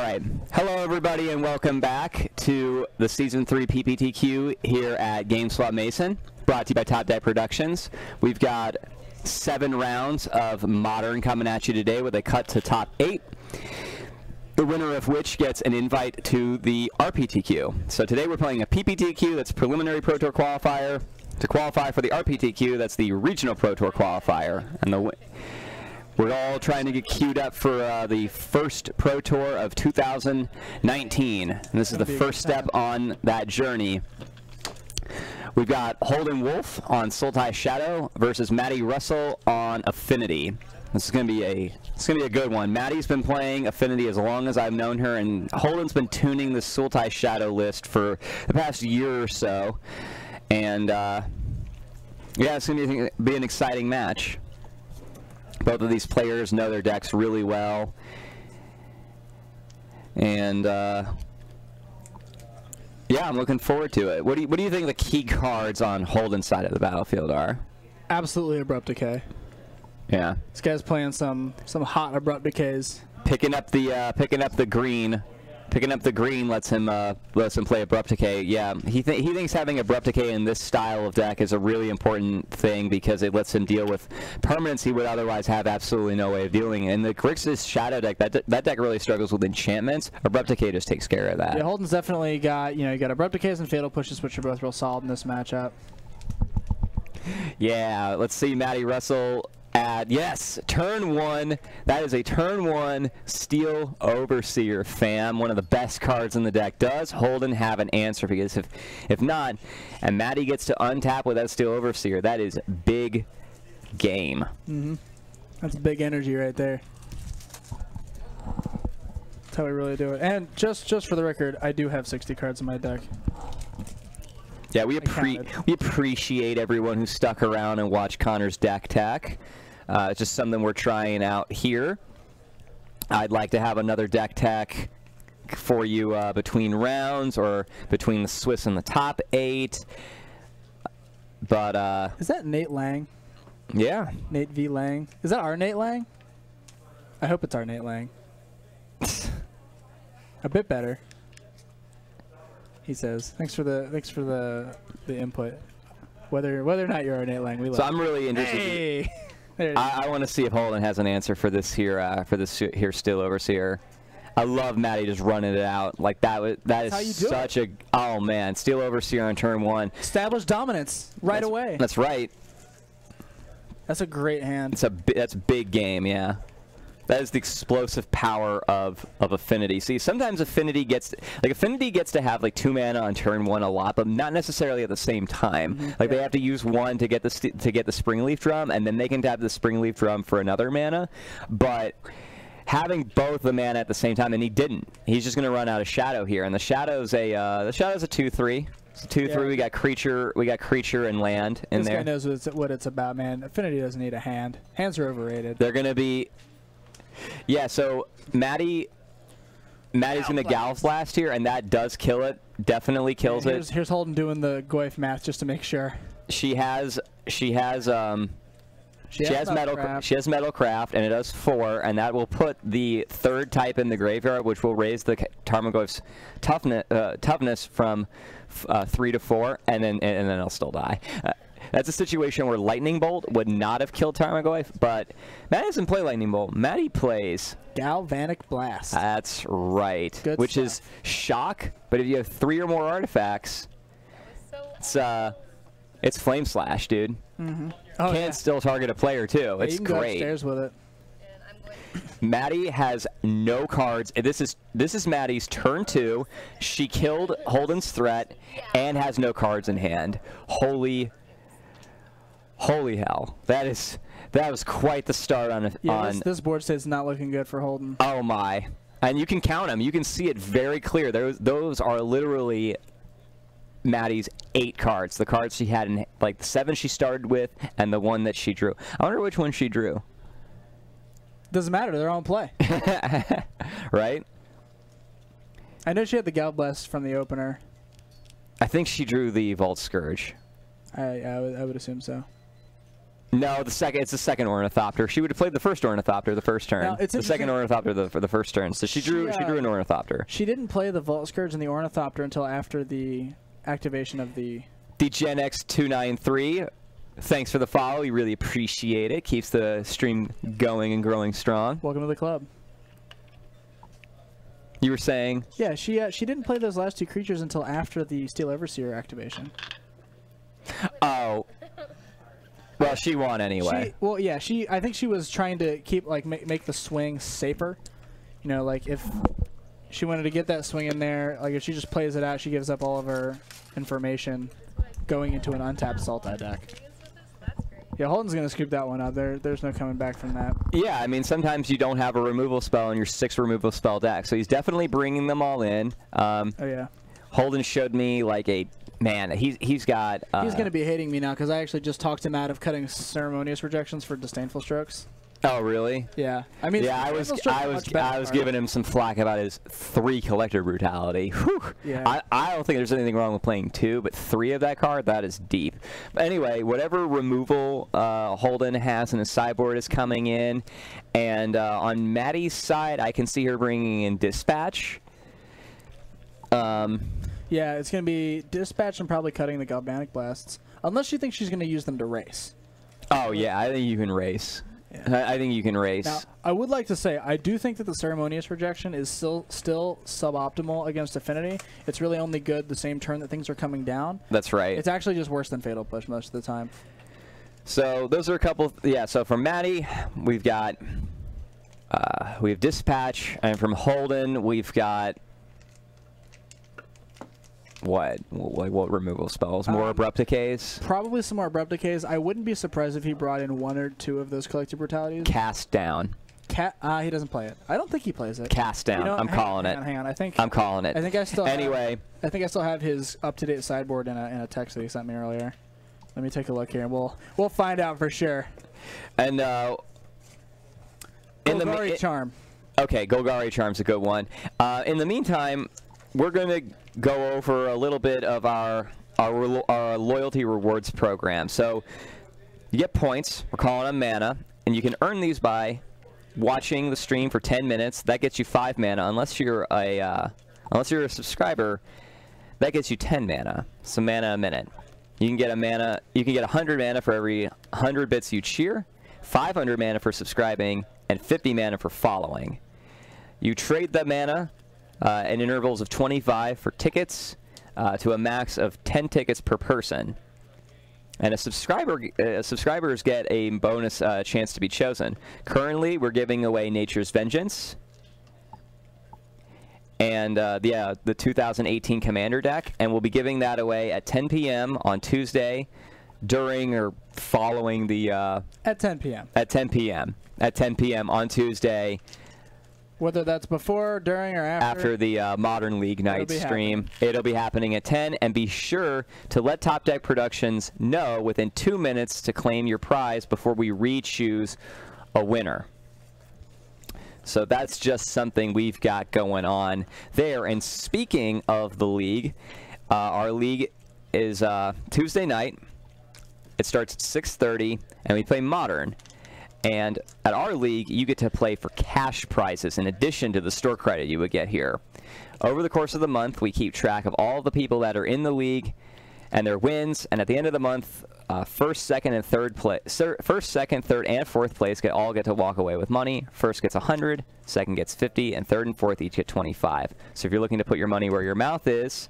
right. Hello, everybody, and welcome back to the Season 3 PPTQ here at GameSwap Mason, brought to you by Top Deck Productions. We've got 7 rounds of Modern coming at you today with a cut to top 8, the winner of which gets an invite to the RPTQ. So today we're playing a PPTQ, that's Preliminary Pro Tour Qualifier. To qualify for the RPTQ, that's the Regional Pro Tour Qualifier. And we're all trying to get queued up for the first Pro Tour of 2019. And this is the first step on that journey. We've got Holden Wolfe on Sultai Shadow versus Maddie Russell on Affinity. This is going to be a good one. Maddie's been playing Affinity as long as I've known her, and Holden's been tuning the Sultai Shadow list for the past year or so. And yeah, it's going to be an exciting match. Both of these players know their decks really well. And yeah, I'm looking forward to it. What do you think the key cards on Holden's side of the battlefield are? Absolutely Abrupt Decay. Yeah. This guy's playing some hot Abrupt Decays. Picking up the green. Picking up the green lets him play Abrupt Decay. Yeah, he thinks having Abrupt Decay in this style of deck is a really important thing because it lets him deal with permanents he would otherwise have absolutely no way of dealing. In the Grixis Shadow deck, that deck really struggles with enchantments. Abrupt Decay just takes care of that. Yeah, Holden's definitely got, you got Abrupt Decays and Fatal Pushes, which are both real solid in this matchup. Yeah, let's see Maddie Russell add, yes, turn 1. That is a turn 1 Steel Overseer, fam. One of the best cards in the deck. Does Holden have an answer? Because if not, and Maddie gets to untap with that Steel Overseer, that is big game. Mm-hmm. That's big energy right there. That's how we really do it. And just for the record, I do have 60 cards in my deck. Yeah, we appreciate everyone who stuck around and watched Connor's deck tech. It's just something we're trying out here. I'd like to have another deck tech for you between rounds or between the Swiss and the top 8. But is that Nate Lang? Yeah. Nate V. Lang. Is that our Nate Lang? I hope it's our Nate Lang. A bit better. He says, "Thanks for the input. Whether or not you're our Nate Lang, we love." So I'm really interested. Hey. I want to see if Holden has an answer for this here Steel Overseer. I love Maddie just running it out like that. That is such a man. Steel Overseer on turn 1. Establish dominance right away. That's right. That's a great hand. That's a big game. Yeah. That is the explosive power of Affinity. See, sometimes Affinity gets to have like 2 mana on turn 1 a lot, but not necessarily at the same time. Mm-hmm. Like they have to use 1 to get the Springleaf Drum, and then they can tap the Springleaf Drum for another mana. But having both the mana at the same time, and he didn't. He's just going to run out of Shadow here, and the Shadow's a 2/3. It's a 2/3. Yeah. We got creature and land in there. This guy knows what it's about, man. Affinity doesn't need a hand. Hands are overrated. They're going to be. Yeah, so Maddie's going to Galv Blast here, and that does kill it. Definitely kills it. Here's Holden doing the Goyf math just to make sure. She has Metalcraft, and it does 4, and that will put the 3rd type in the graveyard, which will raise the Tarmogoyf's toughness from 3 to 4, and then it'll still die. That's a situation where Lightning Bolt would not have killed Tarmogoyf, but Maddie doesn't play Lightning Bolt. Maddie plays Galvanic Blast. That's right. Good which stuff. Is shock, but if you have 3 or more artifacts, it's Flame Slash, dude. Mm-hmm. Can't still target a player too. It's you can great. Go upstairs with it. Maddie has no cards. This is Maddie's turn 2. She killed Holden's threat and has no cards in hand. Holy hell! That was quite the start on. This board state is not looking good for Holden. Oh my! And you can count them. You can see it very clear. Those are literally Maddie's 8 cards. The cards she had in like the 7 she started with, and the 1 that she drew. I wonder which one she drew. Doesn't matter. They're on play. Right? I know she had the Gal Blast from the opener. I think she drew the Vault Scourge. I would assume so. No, it's the second Ornithopter. She would have played the first Ornithopter the first turn. Now, it's the second Ornithopter for the first turn. So she drew an Ornithopter. She didn't play the Vault Scourge and the Ornithopter until after the activation of the Gen X293. Thanks for the follow. We really appreciate it. Keeps the stream going and growing strong. Welcome to the club. You were saying? Yeah, she didn't play those last two creatures until after the Steel Overseer activation. Oh. Well, she won anyway. I think she was trying to keep make the swing safer. You know, like if she wanted to get that swing in there, like if she just plays it out, she gives up all of her information going into an untapped Sultai deck. Yeah, Holden's going to scoop that one up. There's no coming back from that. Yeah, I mean, sometimes you don't have a removal spell in your 6 removal spell deck, so he's definitely bringing them all in. Oh, yeah. Holden showed me like a... Man, he's got... he's going to be hating me now because I actually just talked him out of cutting Ceremonious Rejections for Disdainful Strokes. Oh, really? Yeah. I mean, yeah, I was giving him some flack about his 3 Collector Brutality. Whew. Yeah. I don't think there's anything wrong with playing 2, but 3 of that card, that is deep. But anyway, whatever removal Holden has in his sideboard is coming in, and on Maddie's side, I can see her bringing in Dispatch. Yeah, it's going to be Dispatch and probably cutting the Galvanic Blasts, unless she thinks she's going to use them to race. Oh, yeah, I think you can race. Yeah. I think you can race. Now, I would like to say, I do think that the Ceremonious Rejection is still suboptimal against Affinity. It's really only good the same turn that things are coming down. That's right. It's actually just worse than Fatal Push most of the time. So those are a couple... Yeah, so from Maddie, we have Dispatch, and from Holden, we've got... What removal spells? More Abrupt Decays? Probably some more Abrupt Decays. I wouldn't be surprised if he brought in 1 or 2 of those Collective Brutalities. Cast Down. He doesn't play it. I don't think he plays it. Cast Down. I'm calling it. Hang on. I'm calling it. I think I still anyway. I think I still have his up-to-date sideboard in a text that he sent me earlier. Let me take a look here, and we'll find out for sure. And Golgari Charm. Okay, Golgari Charm's a good one. In the meantime, we're going to go over a little bit of our loyalty rewards program. So you get points. We're calling them mana, and you can earn these by watching the stream for 10 minutes. That gets you 5 mana. Unless you're a subscriber, that gets you 10 mana. So mana a minute. You can get 100 mana for every 100 bits you cheer, 500 mana for subscribing, and 50 mana for following. You trade the mana in intervals of 25 for tickets to a max of 10 tickets per person. And subscribers get a bonus chance to be chosen. Currently, we're giving away Nature's Vengeance and the 2018 Commander deck, and we'll be giving that away at 10 p.m. on Tuesday during or following the... at 10 p.m. At 10 p.m. At 10 p.m. on Tuesday. Whether that's before, during, or after. After the Modern League night stream. It'll be happening at 10. And be sure to let Top Deck Productions know within 2 minutes to claim your prize before we re-choose a winner. So that's just something we've got going on there. And speaking of the league, our league is Tuesday night. It starts at 6:30, and we play Modern. And at our league, you get to play for cash prizes in addition to the store credit you would get here. Over the course of the month, we keep track of all the people that are in the league and their wins. And at the end of the month, first, second, and third, and fourth place all get to walk away with money. First gets 100, second gets 50, and third and fourth each get 25. So if you're looking to put your money where your mouth is,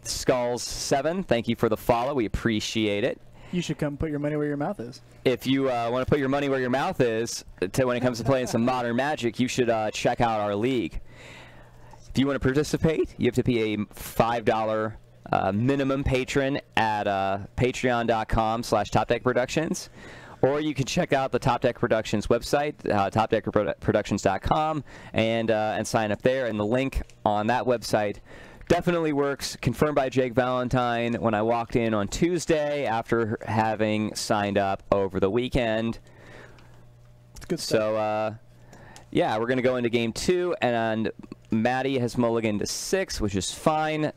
Skulls7, thank you for the follow. We appreciate it. You should come put your money where your mouth is. If you want to put your money where your mouth is when it comes to playing some Modern Magic, you should check out our league. If you want to participate, you have to be a $5 minimum patron at patreon.com/TopDeckProductions. Or you can check out the Top Deck Productions website, topdeckproductions.com, and sign up there. And the link on that website definitely works. Confirmed by Jake Valentine when I walked in on Tuesday after having signed up over the weekend. Good stuff. So, yeah, we're going to go into Game 2, and Maddie has mulliganed to 6, which is fine.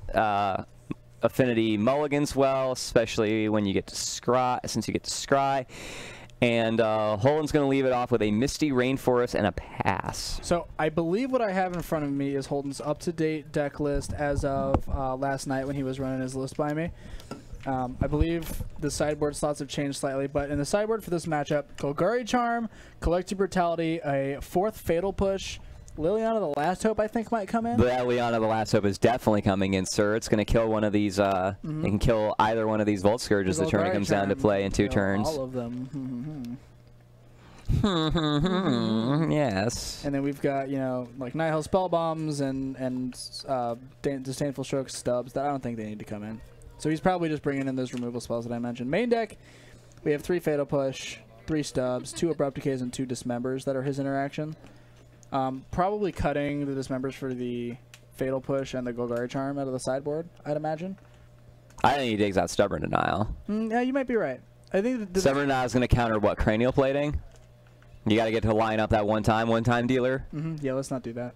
Affinity mulligans well, especially when you get to scry, since you get to scry. And Holden's going to leave it off with a Misty Rainforest and a pass. So I believe what I have in front of me is Holden's up-to-date deck list as of last night when he was running his list by me. I believe the sideboard slots have changed slightly, but in the sideboard for this matchup, Golgari Charm, Collective Brutality, a 4th Fatal Push, Liliana the Last Hope I think might come in. Liliana the Last Hope is definitely coming in, sir. It's going to kill one of these. It can kill either one of these Volt Scourges the turn it comes down to play in 2 turns. All of them. Yes. And then we've got, you know, like Nihil Spell Bombs and Disdainful Stroke Stubs that I don't think they need to come in. So he's probably just bringing in those removal spells that I mentioned. Main deck, we have 3 Fatal Push, 3 Stubs, 2 Abrupt Decays, and 2 Dismembers that are his interaction. Probably cutting the Dismembers for the Fatal Push and the Golgari Charm out of the sideboard, I'd imagine. I think he digs out Stubborn Denial. Yeah, you might be right. I think Stubborn Denial is going to counter what? Cranial Plating? You got to get to line up that one-time dealer? Yeah, let's not do that.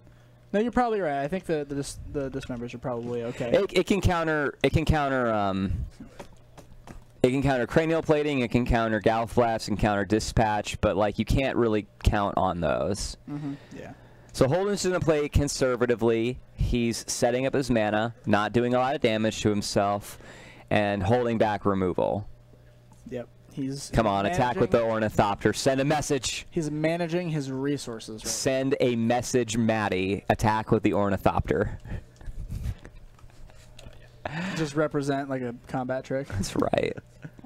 No, you're probably right. I think the Dismembers are probably okay. It can counter Cranial Plating, it can counter Galflaps, and counter Dispatch, but like you can't really count on those. Yeah. So Holden's going to play conservatively. He's setting up his mana, not doing a lot of damage to himself, and holding back removal. Yep. Come on, attack with the Ornithopter. Send a message. He's managing his resources. Right? Send a message, Maddie. Attack with the Ornithopter. Just represent like a combat trick. That's right.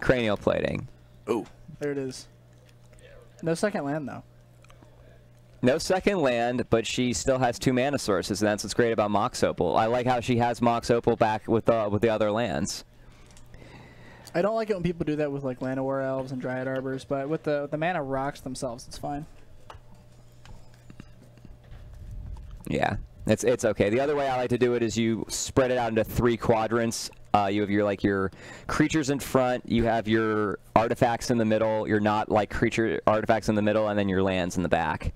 Cranial Plating. Ooh. There it is. No second land, though. No second land, but she still has 2 mana sources, and that's what's great about Mox Opal. I like how she has Mox Opal back with the other lands. I don't like it when people do that with like Llanowar Elves and Dryad Arbors, but with the mana rocks themselves, it's fine. Yeah, it's okay. The other way I like to do it is you spread it out into 3 quadrants. You have your creatures in front, you have your artifacts in the middle, your not like creature artifacts in the middle, and then your lands in the back.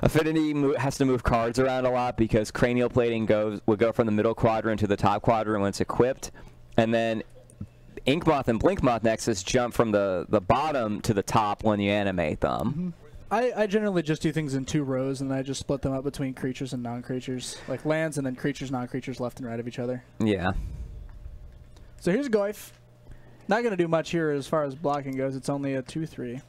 Affinity has to move cards around a lot because Cranial Plating would go from the middle quadrant to the top quadrant when it's equipped, and then Inkmoth and Blinkmoth Nexus jump from the bottom to the top when you animate them. I generally just do things in 2 rows, and I just split them up between creatures and non-creatures, like lands and then creatures, non-creatures left and right of each other. Yeah. So here's Goyf. Not going to do much here as far as blocking goes. It's only a 2/3.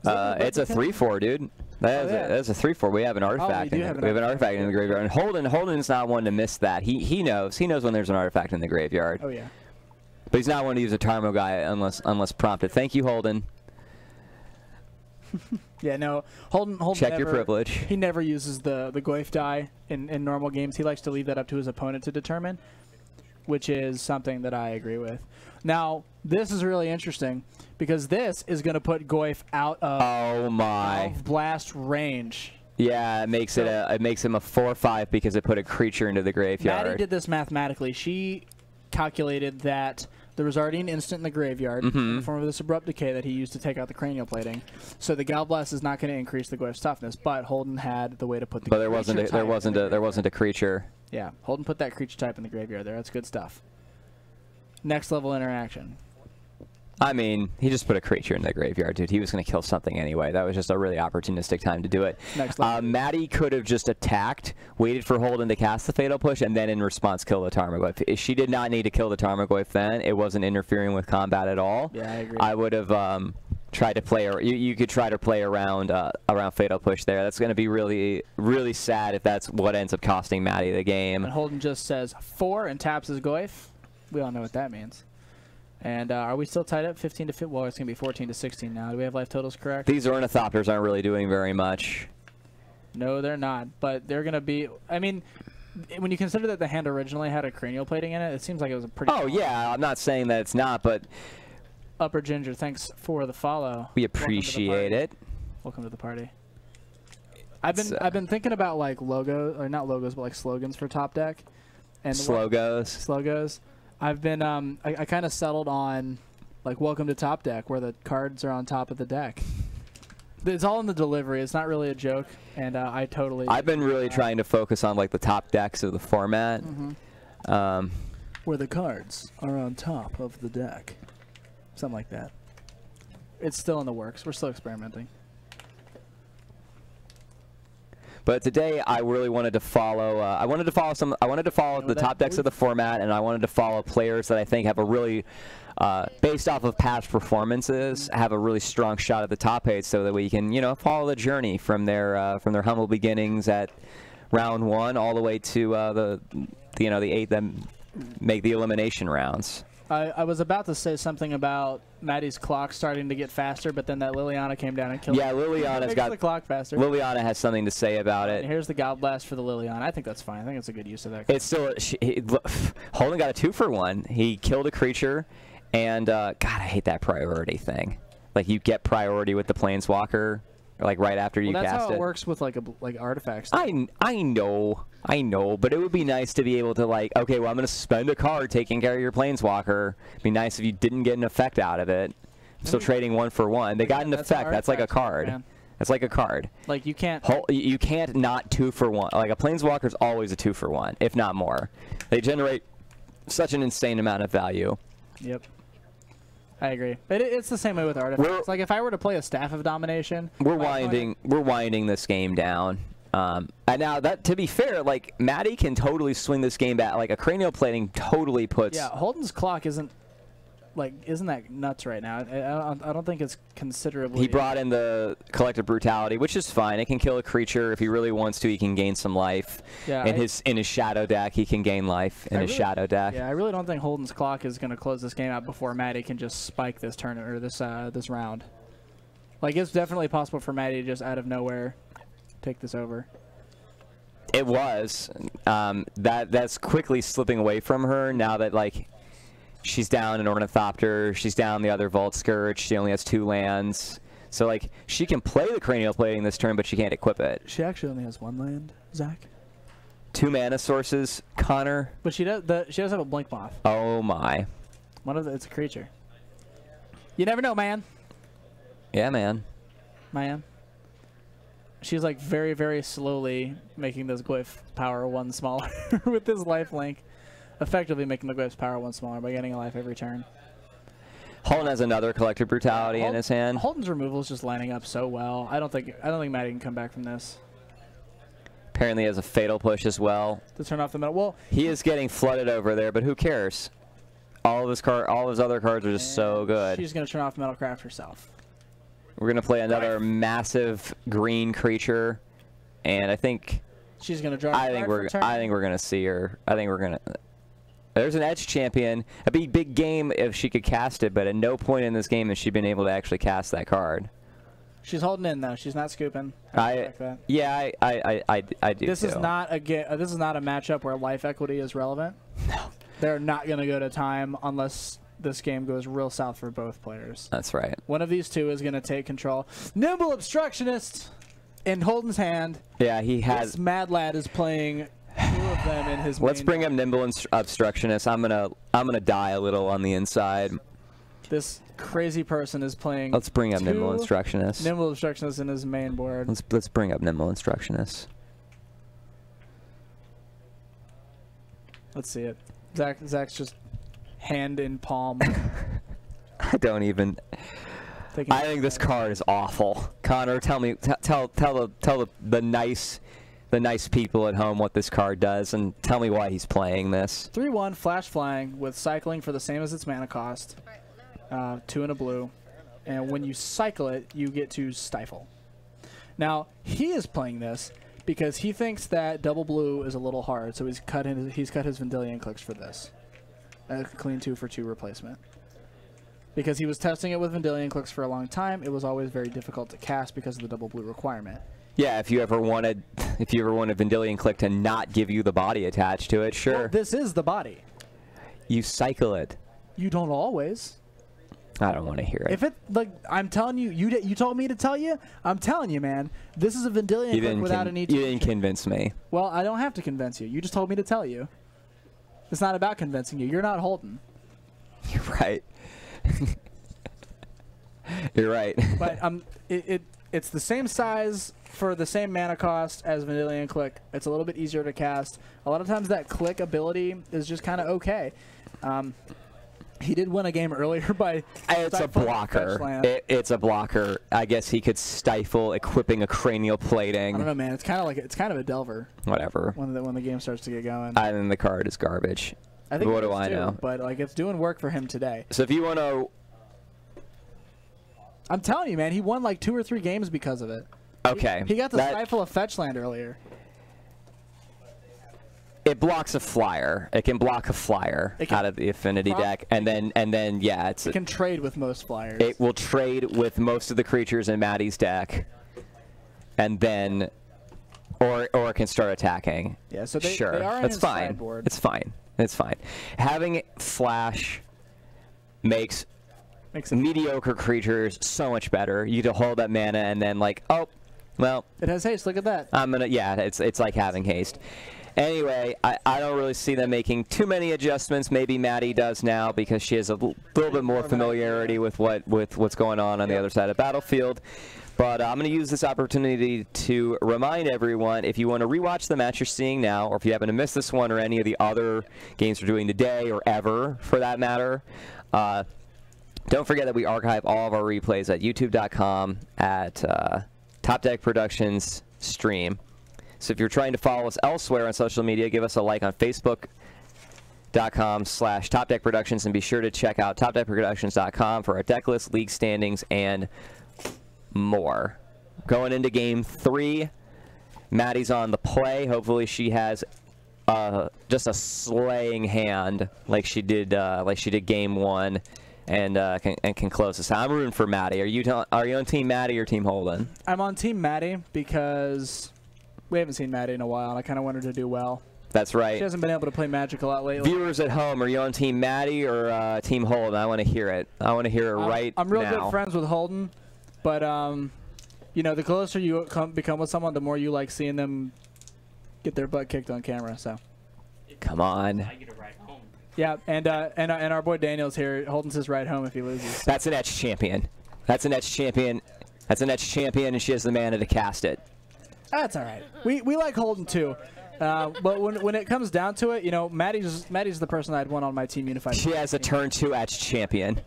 It's a 3/4, dude. That's a 3/4. We have an artifact. We have an artifact in the graveyard. And Holden's not one to miss that. He knows when there's an artifact in the graveyard. Oh yeah. But he's not one to use a Tarmo guy unless prompted. Thank you, Holden. Yeah, no. Holden Check your privilege. He never uses the Goyf die in normal games. He likes to leave that up to his opponent to determine, which is something that I agree with. Now, this is really interesting because this is going to put Goyf out of blast range. Yeah, it makes him a 4/5 because it put a creature into the graveyard. Maddie did this mathematically. She calculated that there was already an instant in the graveyard in the form of this Abrupt Decay that he used to take out the Cranial Plating. So the Galblast is not going to increase the Goyf's toughness, but Holden had the way to put the there wasn't a creature. Yeah, Holden put that creature type in the graveyard there. That's good stuff. Next level interaction. I mean, he just put a creature in the graveyard, dude. He was going to kill something anyway. That was just a really opportunistic time to do it. Next level. Maddie could have just attacked, waited for Holden to cast the Fatal Push, and then in response kill the Tarmogoyf. She did not need to kill the Tarmogoyf then. It wasn't interfering with combat at all. Yeah, I agree. I would have tried to play. You could try to play around Fatal Push there. That's going to be really sad if that's what ends up costing Maddie the game. And Holden just says 4 and taps his Goyf. We all know what that means. And are we still tied up 15 to 15? Well, it's going to be 14 to 16 now. Do we have life totals correct? These Ornithopters aren't really doing very much. No, they're not. But they're going to be... I mean, when you consider that the hand originally had a Cranial Plating in it, it seems like it was a pretty... Oh, yeah. I'm not saying that it's not, but... Upper Ginger, thanks for the follow. We appreciate it. Welcome to the party. I've been thinking about like logos, or not logos, but like slogans for Top Deck. And slogos. I've been I kind of settled on like welcome to Top Deck, where the cards are on top of the deck. It's all in the delivery. It's not really a joke, and I've been really trying to focus on like the top decks of the format. Where the cards are on top of the deck. Something like that. It's still in the works. We're still experimenting. But today, I really wanted to follow. I wanted to follow the top decks of the format, and I wanted to follow players that I think have a really, based off of past performances, have a really strong shot at the top 8, so that we can, follow the journey from their humble beginnings at round 1 all the way to the 8 that make the elimination rounds. I was about to say something about Maddie's clock starting to get faster, but then that Liliana came down and killed it. Yeah, Liliana's got the clock faster. Liliana has something to say about it. And here's the God Blast for the Liliana. I think that's fine. I think it's a good use of that. It's still Holden got a 2-for-1. He killed a creature, and God, I hate that priority thing. Like you get priority with the Planeswalker, like right after you cast it. That's how it works with like artifacts. I know, but it would be nice to be able to okay, well I'm going to spend a card taking care of your Planeswalker. It'd be nice if you didn't get an effect out of it. Still trading 1-for-1. They got an effect. That's like a card. Man. That's like a card. Like you can't. You can't not 2-for-1. Like a Planeswalker's always a 2-for-1, if not more. They generate such an insane amount of value. Yep. I agree. But it's the same way with artifacts. Like if I were to play a Staff of Domination, we're winding this game down. And now that, to be fair, like Maddie can totally swing this game back. Like a cranial plating totally puts. Yeah, Holden's clock isn't that nuts right now. I don't think it's considerably. He brought in the Collective Brutality, which is fine. It can kill a creature if he really wants to. He can gain some life. Yeah, in his shadow deck, he can gain life in his shadow deck. Yeah, I really don't think Holden's clock is going to close this game out before Maddie can just spike this turn or this round. Like it's definitely possible for Maddie to just out of nowhere take this over. It was. That's quickly slipping away from her now that she's down an Ornithopter, she's down the other Vault Scourge, she only has 2 lands. So she can play the cranial plating this turn, but she can't equip it. She actually only has 1 land, Zach. 2 mana sources, Connor. But she does have a Blink Moth. Oh my. It's a creature. You never know, man. Yeah, man. She's very, very slowly making this Glyph power 1 smaller with this lifelink. Effectively making the Glyph's power 1 smaller by getting a life every turn. Holden has another Collective Brutality in his hand. Holden's removal is just lining up so well. I don't think Maddie can come back from this. Apparently has a Fatal Push as well. To turn off the middle. Well, he is getting flooded over there, but who cares? All of his other cards are just so good. She's going to turn off Metalcraft herself. We're going to play another massive green creature, and I think she's going to draw. I think we're going to see her. I think we're going to. There's an Edge Champion. It'd be a big game if she could cast it, but at no point in this game has she been able to actually cast that card. She's holding in though. She's not scooping. I do. This is not a matchup where life equity is relevant. No. They're not going to go to time unless this game goes real south for both players. That's right. One of these two is going to take control. Nimble Obstructionist in Holden's hand. Yeah, he has. This mad lad is playing 2 of them in his. Let's bring him Nimble Obstructionist. I'm gonna die a little on the inside. This crazy person is playing. Let's bring up Nimble Obstructionist. Nimble Obstructionist in his main board. Let's bring up Nimble Obstructionist. Let's see it. Zach's just hand in palm. I don't even. I think this card is awful. Connor, tell the nice people at home what this card does, and tell me why he's playing this. 3/1 flash flying with cycling for the same as its mana cost. 2 and a blue, and when you cycle it, you get to stifle. Now he is playing this because he thinks that double blue is a little hard, so he's cut his Vendilion clicks for this. A clean 2-for-2 replacement. Because he was testing it with Vendilion clicks for a long time, it was always very difficult to cast because of the double blue requirement. Yeah, if you ever wanted Vendilion click to not give you the body attached to it, sure. Well, this is the body. You cycle it. You don't always. I don't want to hear it. If it I'm telling you, you told me to tell you. I'm telling you, man. This is a Vendilion click without an ETH. You didn't convince me. Well, I don't have to convince you. You just told me to tell you. It's not about convincing you. You're not Holden. You're right. You're right. But it's the same size for the same mana cost as Vanillion Click. It's a little bit easier to cast. A lot of times that Click ability is just kind of okay. He did win a game earlier by... It's a blocker. It's a blocker. I guess he could stifle equipping a cranial plating. I don't know, man. It's kind of a Delver. Whatever. When the game starts to get going. I think the card is garbage. I think what do I know? But like, it's doing work for him today. So if you want to... I'm telling you, man, he won like 2 or 3 games because of it. Okay. He got to stifle a fetch land earlier. It blocks a flyer. It can block a flyer out of the Affinity deck, and then yeah, it can trade with most flyers. It will trade with most of the creatures in Maddie's deck, and then, or it can start attacking. Yeah, so they sure, are in that's his fine. sideboard. It's fine. It's fine. Having flash makes mediocre creatures so much better. You get to hold that mana, and then like, oh, well, it has haste. Look at that. Yeah, it's like having haste. Anyway, I don't really see them making too many adjustments. Maybe Maddie does now because she has a little bit more familiarity with what's going on the other side of the battlefield. But I'm going to use this opportunity to remind everyone, if you want to rewatch the match you're seeing now, or if you happen to miss this one or any of the other games we're doing today or ever, for that matter, don't forget that we archive all of our replays at youtube.com at Top Deck Productions stream. So if you're trying to follow us elsewhere on social media, give us a like on Facebook.com/TopDeckProductions, and be sure to check out TopDeckProductions.com for our deck list, league standings, and more. Going into Game 3, Maddie's on the play. Hopefully she has just a slaying hand like she did Game 1, and can close this out. I'm rooting for Maddie. Are you on Team Maddie or Team Holden? I'm on Team Maddie because we haven't seen Maddie in a while, and I kind of want her to do well. That's right. She hasn't been able to play Magic a lot lately. Viewers at home, are you on Team Maddie or Team Holden? I want to hear it. I want to hear it right now. I'm real good friends with Holden, but you know, the closer you become with someone, the more you like seeing them get their butt kicked on camera. So, come on. I get a ride home. Yeah, and our boy Daniel's here. Holden's his ride home if he loses. That's an Etch champion. That's an Etch champion. That's an Etch champion, and she has the mana to cast it. That's all right. We like Holden too, but when it comes down to it, you know, Maddie's the person I'd want on my team unified. She has a turn 2 Etch champion.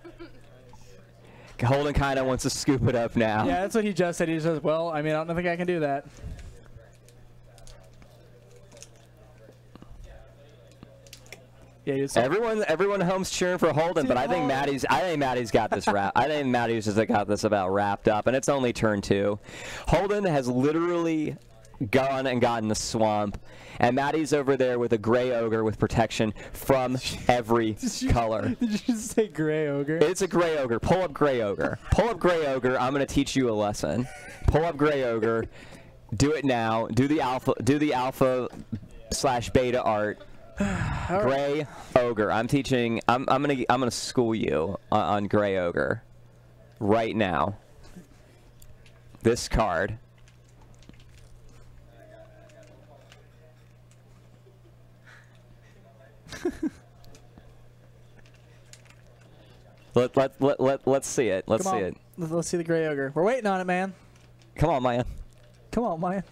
Holden kind of wants to scoop it up now. Yeah, that's what he just said. He says, "Well, I mean, I don't think I can do that." Yeah, everyone at home's cheering for Holden, but I think Maddie's got this wrapped. I think Maddie's just got this about wrapped up, and it's only turn 2. Holden has literally gone and gotten the swamp, and Maddie's over there with a gray ogre with protection from every color. Did you just say gray ogre? It's a gray ogre. Pull up gray ogre. Pull up gray ogre. I'm going to teach you a lesson. Pull up gray ogre. Do it now. Do the alpha/beta art. Gray ogre. I'm teaching. I'm gonna school you on gray ogre right now. This card. Let's see it. Let's see it. Let's see the gray ogre. We're waiting on it, man. Come on, Maya. Come on, Maya.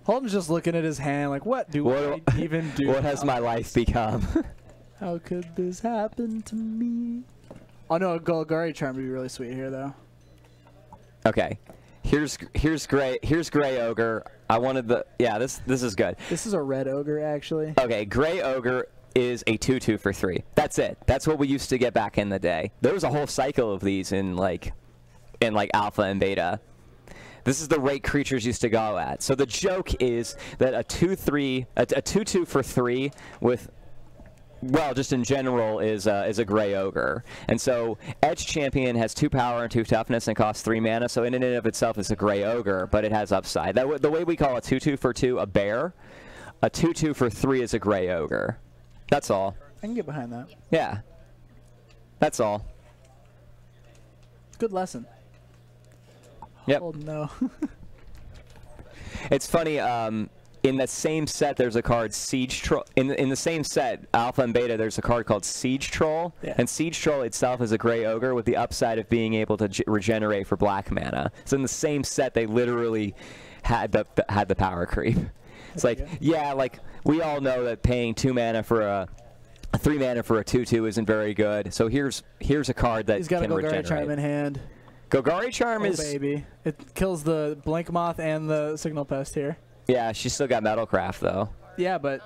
Holden's just looking at his hand like, what do I even do? What has my life become? How could this happen to me? Oh no, a Golgari charm would be really sweet here, though. Okay, here's gray ogre. I wanted the this is good. This is a red ogre actually. Okay, gray ogre is a 2/2 for 3. That's it. That's what we used to get back in the day. There was a whole cycle of these in like alpha and beta. This is the rate creatures used to go at. So the joke is that a 2/2 for 3 with, well, just in general is a gray ogre. And so Edge Champion has 2 power and 2 toughness and costs 3 mana. So in and of itself it's a gray ogre, but it has upside. The way we call a 2/2 for 2 a bear, a 2/2 for 3 is a gray ogre. That's all. I can get behind that. Yeah. That's all. Good lesson. Yep. Oh no. It's funny. in that same set, there's a card Siege Troll. In the same set, Alpha and Beta, there's a card called Siege Troll, and Siege Troll itself is a gray ogre with the upside of being able to regenerate for black mana. So in the same set, they literally had the power creep. It's like, yeah, like we all know that paying 2 mana for a 3 mana for a 2/2 isn't very good. So here's a card that He's got can a regenerate. Golgari Charm in hand. Golgari Charm is baby. It kills the Blink Moth and the Signal Pest here. Yeah, she's still got Metalcraft though. Yeah, but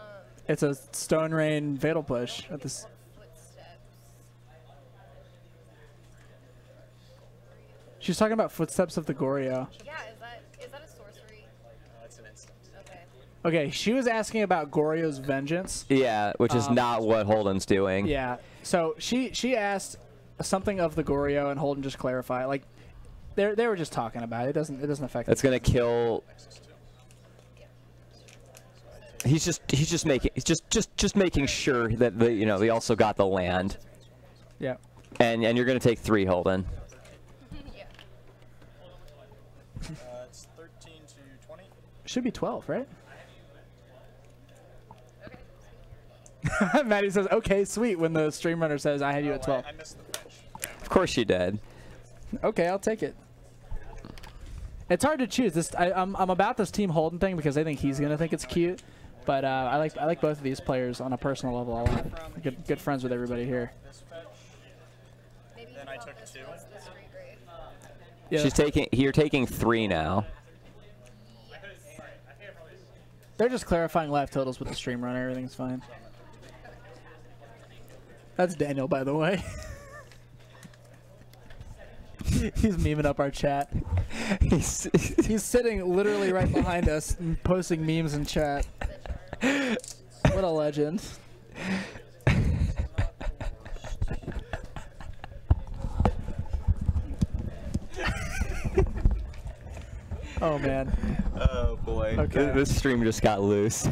it's a Stone Rain Fatal Push at this. She's talking about Footsteps of the Goryo. Yeah, is that a sorcery? It's an instant. Okay. Okay, she was asking about Goryo's Vengeance. Yeah, which is not what Holden's doing. Yeah, so she asked something of the Goryo, and Holden just clarified. Like, they were just talking about it. It doesn't affect. It's gonna kill. He's just making sure that they also got the land. Yeah. And you're gonna take 3, Holden. Yeah. It's 13 to 20. Should be 12, right? Maddie says, "Okay, sweet." When the stream runner says, "I had you at 12." I missed the fetch. Of course you did. Okay, I'll take it. It's hard to choose. I'm about this Team Holden thing because I think he's gonna think it's cute, but I like both of these players on a personal level a lot. Good friends with everybody here. This fetch. Maybe Then I took 2. the street grade. Yeah, You're taking 3 now. they're just clarifying live totals with the stream runner. Everything's fine. That's Daniel, by the way. He's memeing up our chat. He's sitting literally right behind us and posting memes in chat. What a legend. Oh, man. Oh, boy. Okay. This stream just got loose.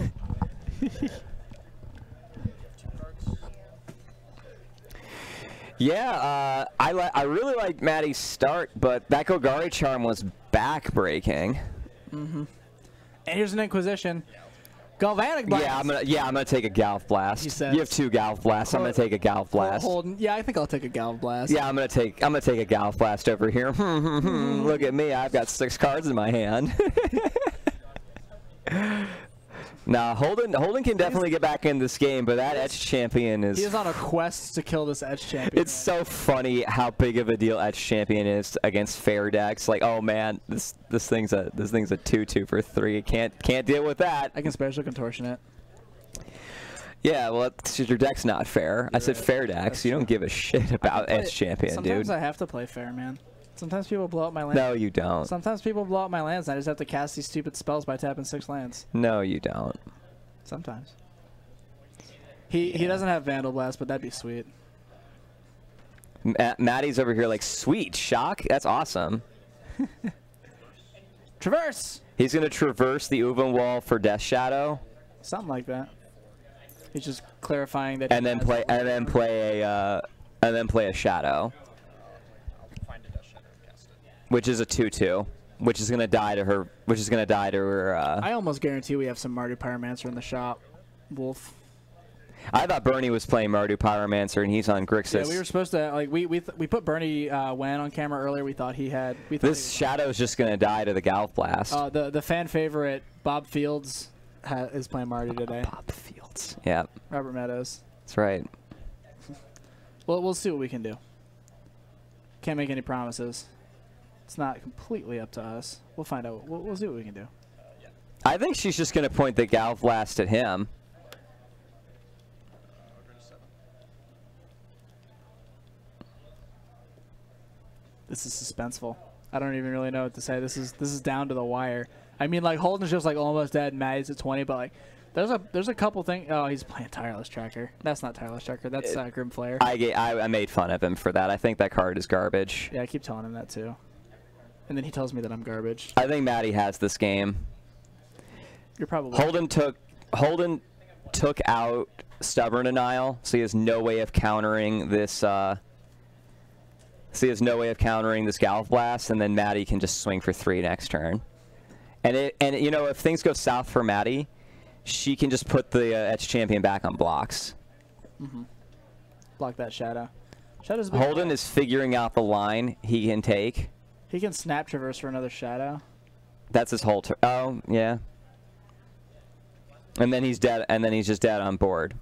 Yeah, I really like Maddie's start, but that Golgari Charm was back-breaking. Mm-hmm. And here's an Inquisition. Galvanic Blast. Yeah, I'm gonna take a Galv Blast. He says. You have 2 Galv Blasts. I'm gonna take a Galv Blast. Holden. Yeah, I think I'll take a Galv Blast. Yeah, I'm gonna take a Galv Blast over here. Look at me, I've got 6 cards in my hand. Nah, Holden can definitely get back in this game, but that Etch Champion is... He is on a quest to kill this Etch Champion. It's so funny how big of a deal Etch Champion is against fair decks. Like, oh man, this thing's a 2/2 for 3. Can't deal with that. I can Spatial Contortion it. Yeah, well, your deck's not fair. I said fair decks. You don't give a shit about Etch Champion, dude. Sometimes I have to play fair, man. Sometimes people blow up my lands. No, you don't. Sometimes people blow up my lands, and I just have to cast these stupid spells by tapping 6 lands. No, you don't. Sometimes. He doesn't have Vandal Blast, but that'd be sweet. Maddie's over here like, sweet, shock? That's awesome. Traverse! He's going to traverse the Uven Wall for Death Shadow. Something like that. He's just clarifying that. And then play a Shadow. Find a Death Shadow and cast it. Which is a 2/2, which is gonna die to her. I almost guarantee we have some Mardu Pyromancer in the shop. Wolfe. I thought Bernie was playing Mardu Pyromancer, and he's on Grixis. Yeah, we were supposed to we put Bernie Wan on camera earlier. We thought he had. This Shadow's just gonna die to the Galv Blast. The fan favorite Bob Fields is playing Mardu today. Bob Fields. Yeah. Robert Meadows. That's right. Well, we'll see what we can do. Can't make any promises. It's not completely up to us. We'll find out. We'll see what we can do. I think she's just gonna point the Galv Blast at him. This is suspenseful. I don't even really know what to say. This is down to the wire. I mean, like Holden's just like almost dead. Maddie's at 20, but like there's a couple things. Oh, he's playing Tireless Tracker. That's not Tireless Tracker. That's Grim Flare. I made fun of him for that. I think that card is garbage. Yeah, I keep telling him that too. And then he tells me that I'm garbage. I think Maddie has this game. You're probably Holden took out Stubborn Denial, so he has no way of countering this. Galv Blast, and then Maddie can just swing for 3 next turn. And you know, if things go south for Maddie, she can just put the Etch Champion back on blocks. Block that shadow. Shadow's a big Holden play. is figuring out the line he can take. He can snap traverse for another shadow. That's his whole turn. Oh, yeah. And then he's dead. And then he's just dead on board.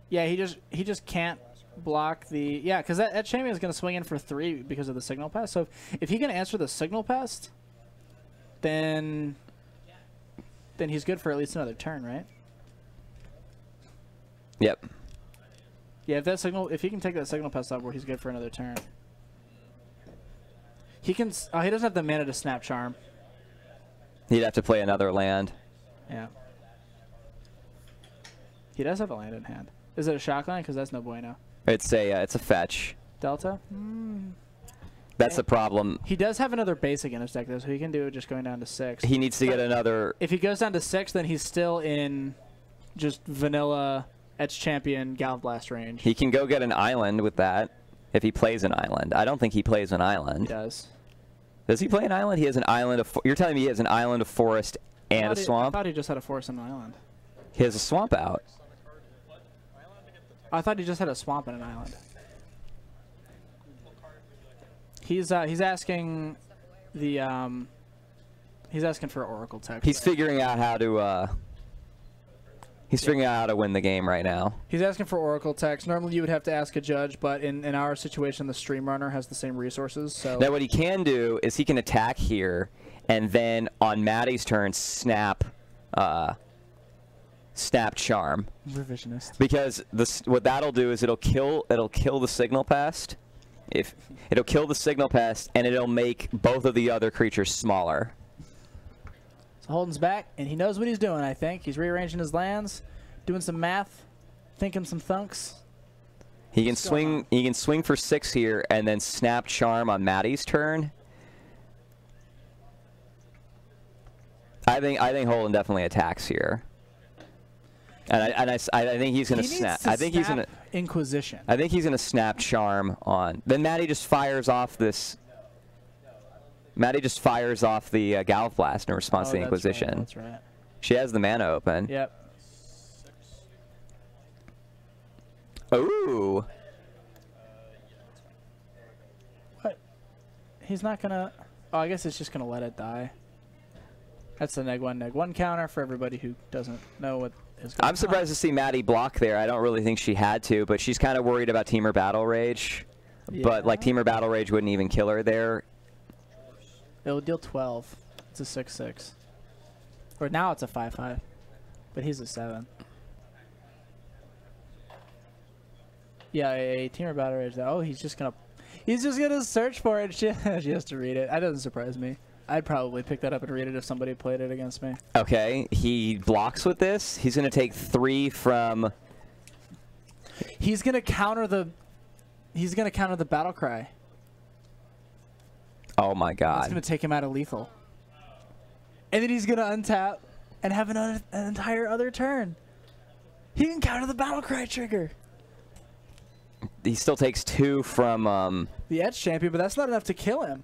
Yeah, he just can't block the because that champion is going to swing in for 3 because of the signal pest. So if he can answer the signal pest, then he's good for at least another turn, right? Yep. Yeah, if he can take that signal pest upward, he's good for another turn. He can. Oh, he doesn't have the mana to snap charm. He'd have to play another land. Yeah. He does have a land in hand. Is it a shock line? Because that's no bueno. It's a fetch. Delta? That's the problem. He does have another basic in his deck, though, so he can do it just going down to 6. He needs to get another. If he goes down to 6, then he's still in just vanilla Etch Champion Galv Blast range. He can go get an island with that if he plays an island. I don't think he plays an island. He does. Does he play an island? He has an island of. You're telling me he has an island of forest and a swamp? I thought he just had a forest and an island. He has a swamp out. I thought he just had a swamp and an island. He's asking the he's asking for Oracle text. He's figuring out how to. He's figuring out how to win the game right now. He's asking for Oracle text. Normally you would have to ask a judge, but in our situation, the stream runner has the same resources. So Now what he can do is he can attack here, and then on Maddie's turn snap charm. Revisionist. Because what that'll do is it'll kill the signal pest. If it'll kill the signal pest, and it'll make both of the other creatures smaller. So Holden's back, and he knows what he's doing, I think. He's rearranging his lands, doing some math, thinking some thunks. He can swing for 6 here, and then snap charm on Maddie's turn. I think Holden definitely attacks here. And I think he's gonna snap. I think he's gonna Inquisition. I think he's gonna snap charm on. Then Maddie just fires off this. Maddie just fires off the Galv Blast in response to the Inquisition. Right, that's right. She has the mana open. Yep. Ooh. What? He's not gonna. Oh, I guess it's just gonna let it die. That's the neg1 counter for everybody who doesn't know what is going on. I'm surprised to see Maddie block there. I don't really think she had to, but she's kind of worried about Teamer Battle Rage. Yeah. But like Teamer Battle Rage wouldn't even kill her there. It'll deal 12. It's a 6/6. Or now it's a 5/5. But he's a 7. Yeah, a Teamer Battle Rage. Oh, he's just gonna search for it. She has to read it. That doesn't surprise me. I'd probably pick that up and read it if somebody played it against me. Okay, he blocks with this. He's gonna take 3 from. He's gonna counter the battle cry. Oh my It's God. gonna take him out of lethal. And then he's gonna untap and have an entire other turn. He can counter the battle cry trigger. He still takes 2 from. The Etch Champion, but that's not enough to kill him.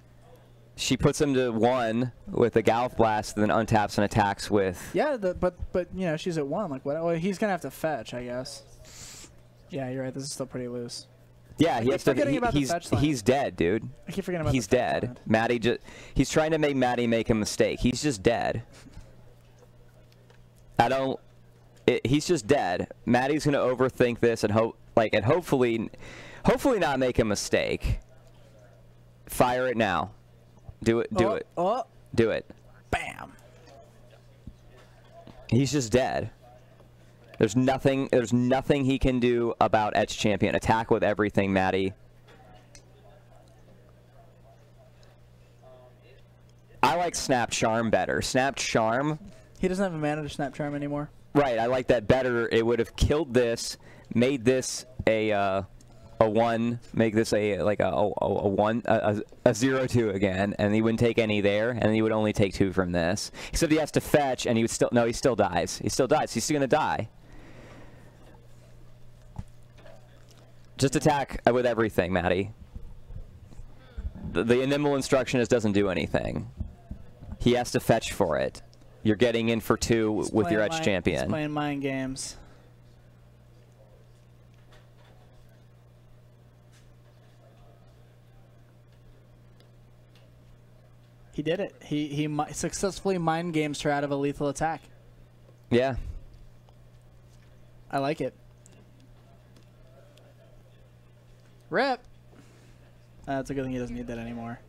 She puts him to 1 with a Galv Blast, then untaps and attacks with. Yeah, but you know she's at 1. Like what? Well, he's gonna have to fetch, I guess. Yeah, you're right. This is still pretty loose. Yeah, he has to. forgetting about the fetch land. He's dead, dude. I keep forgetting about. He's the fetch dead. land. Maddie he's trying to make Maddie make a mistake. He's just dead. He's just dead. Maddie's gonna overthink this and hopefully not make a mistake. Fire it now. Do it. Do it. Oh, Do it. bam. He's just dead. There's nothing he can do about Etch Champion. Attack with everything, Maddie. I like Snap Charm better. Snap Charm. He doesn't have a mana to snap charm anymore. Right, I like that better. It would have killed this, made this a 1, make this a 0/2 again, and he wouldn't take any there, and he would only take 2 from this. Except he has to fetch, and he still dies. He still dies. He's still gonna die. Just attack with everything, Maddie. The nimble instruction doesn't do anything. He has to fetch for it. You're getting in for 2 He's with your playing edge He's champion. playing mind games. He did it. He successfully mind games her out of a lethal attack. Yeah. I like it. Rip. That's a good thing he doesn't need that anymore.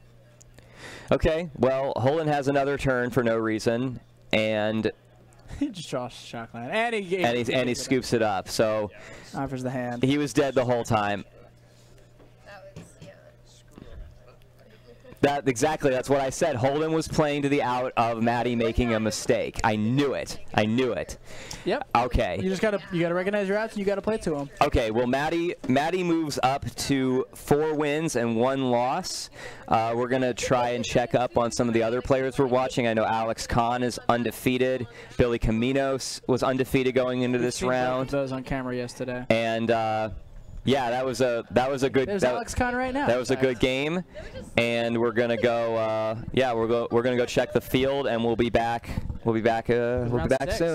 Okay, well, Holden has another turn for no reason, and He just draws shotgun. And he scoops it up. So offers the hand. he was dead the whole time. That was, yeah. Exactly, that's what I said. Holden was playing to the out of Maddie making a mistake. I knew it. I knew it. Yep. Okay. You gotta recognize your outs and you gotta play to them. Okay, well, Maddie moves up to 4 wins and 1 loss. We're going to try and check up on some of the other players we're watching. I know Alex Kahn is undefeated. Billy Caminos was undefeated going into this Seen both of round. those on camera yesterday. And yeah, that was a good. There's Alex Kahn right now. That was a good game, and we're gonna go. Yeah, we're gonna go check the field, and we'll be back. We'll be back Round soon.